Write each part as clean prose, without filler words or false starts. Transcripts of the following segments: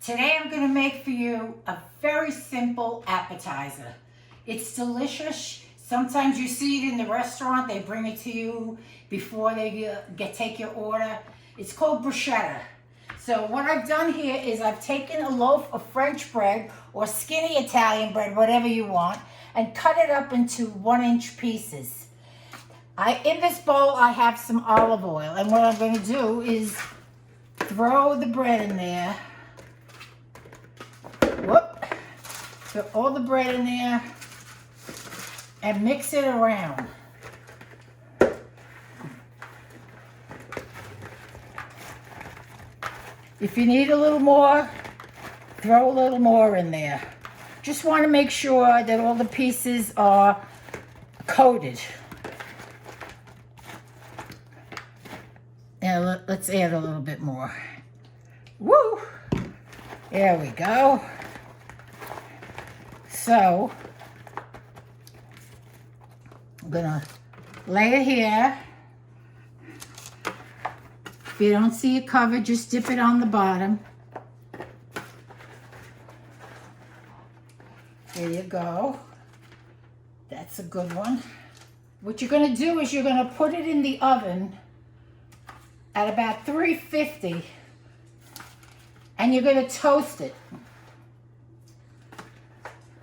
Today I'm going to make for you a very simple appetizer. It's delicious. Sometimes you see it in the restaurant. They bring it to you before they take your order. It's called bruschetta. So what I've done here is I've taken a loaf of French bread or skinny Italian bread, whatever you want, and cut it up into 1-inch pieces. In this bowl I have some olive oil, and what I'm going to do is throw the bread in there. Whoop! Put all the bread in there and mix it around. If you need a little more, throw a little more in there. Just want to make sure that all the pieces are coated. And let's add a little bit more. Woo! There we go. So, I'm gonna lay it here. If you don't see it covered, just dip it on the bottom. There you go. That's a good one. What you're gonna do is you're gonna put it in the oven at about 350, and you're gonna toast it.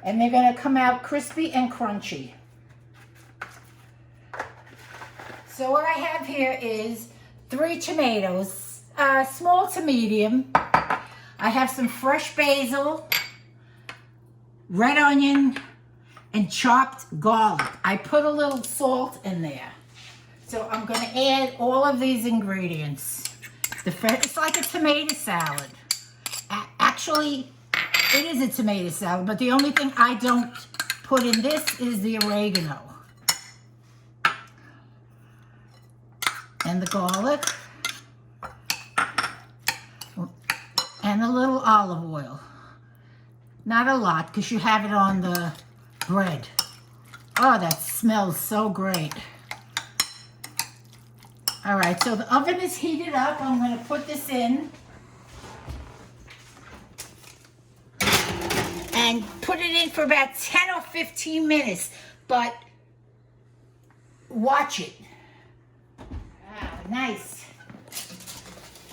And they're gonna come out crispy and crunchy. So what I have here is 3 tomatoes, small to medium. I have some fresh basil, red onion, and chopped garlic. I put a little salt in there. So I'm going to add all of these ingredients. It's like a tomato salad. Actually, it is a tomato salad, but the only thing I don't put in this is the oregano. And the garlic. And a little olive oil. Not a lot, because you have it on the bread. Oh, that smells so great. All right, so the oven is heated up. I'm going to put this in. And put it in for about 10 or 15 minutes. But watch it. Wow, nice.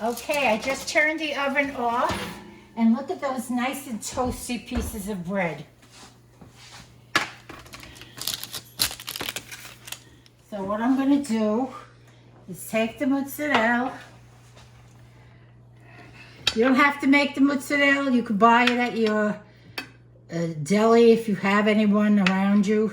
Okay, I just turned the oven off. And look at those nice and toasty pieces of bread. So what I'm going to do is take the mozzarella. You don't have to make the mozzarella. You could buy it at your deli if you have anyone around you.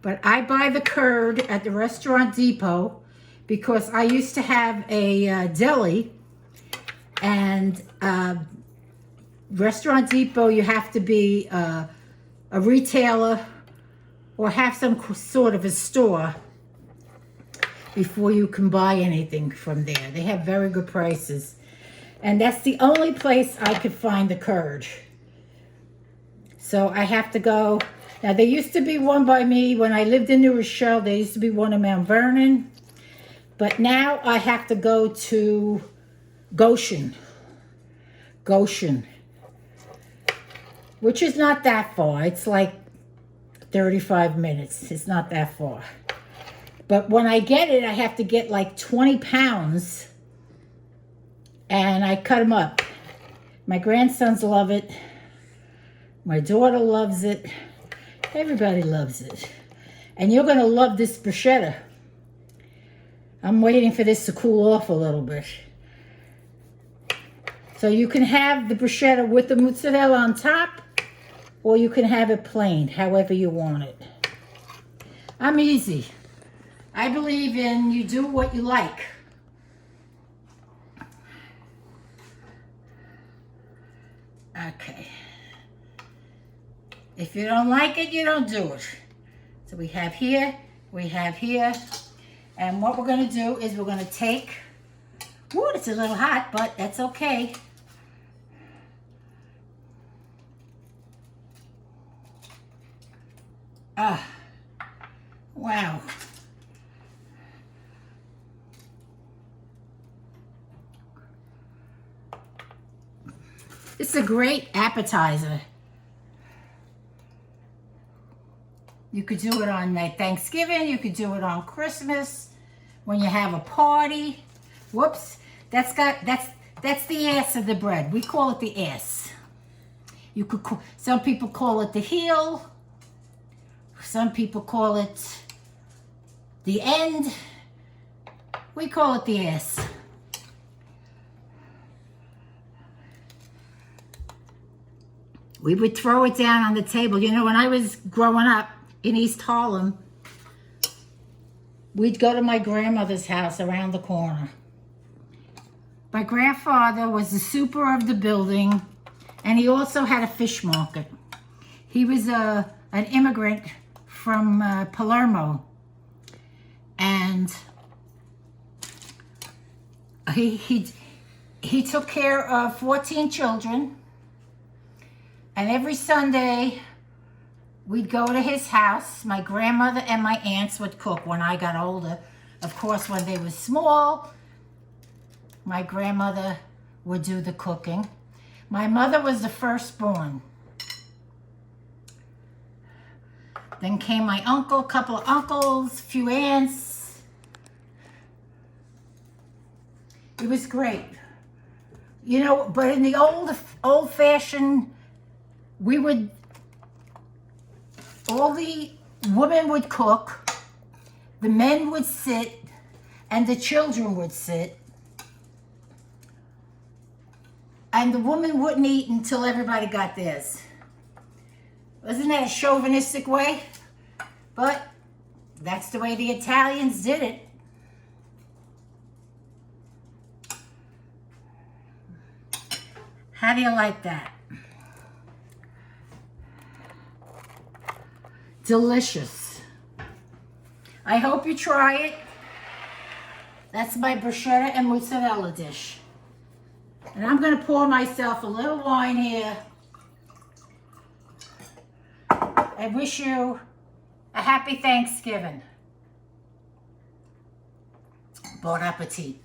But I buy the curd at the Restaurant Depot because I used to have a deli, and Restaurant Depot, you have to be a retailer or have some sort of a store before you can buy anything from there. They have very good prices. And that's the only place I could find the curd. So I have to go. Now, there used to be one by me when I lived in New Rochelle. There used to be one in Mount Vernon. But now I have to go to Goshen, which is not that far. It's like 35 minutes. It's not that far. But when I get it, I have to get like 20 pounds, and I cut them up. My grandsons love it. My daughter loves it. Everybody loves it. And you're going to love this bruschetta. I'm waiting for this to cool off a little bit. So you can have the bruschetta with the mozzarella on top, or you can have it plain, however you want it. I'm easy. I believe in you do what you like. Okay. If you don't like it, you don't do it. So we have here. And what we're going to do is we're going to take, ooh, it's a little hot, but that's okay. Ah, wow. It's a great appetizer. You could do it on Thanksgiving. You could do it on Christmas when you have a party. Whoops, that's the ass of the bread. We call it the ass. You could some people call it the heel. Some people call it the end. We call it the ass. We would throw it down on the table. You know, when I was growing up in East Harlem, we'd go to my grandmother's house around the corner. My grandfather was the super of the building, and he also had a fish market. He was an immigrant from Palermo, and he took care of 14 children, and every Sunday we'd go to his house. My grandmother and my aunts would cook when I got older. Of course, when they were small, my grandmother would do the cooking. My mother was the firstborn. Then came my uncle, a couple of uncles, a few aunts. It was great. You know, but in the old-fashioned, all the women would cook, the men would sit, and the children would sit. And the woman wouldn't eat until everybody got theirs. Wasn't that a chauvinistic way? But that's the way the Italians did it. How do you like that? Delicious. I hope you try it. That's my bruschetta and mozzarella dish. And I'm going to pour myself a little wine here. I wish you a happy Thanksgiving. Bon appetit.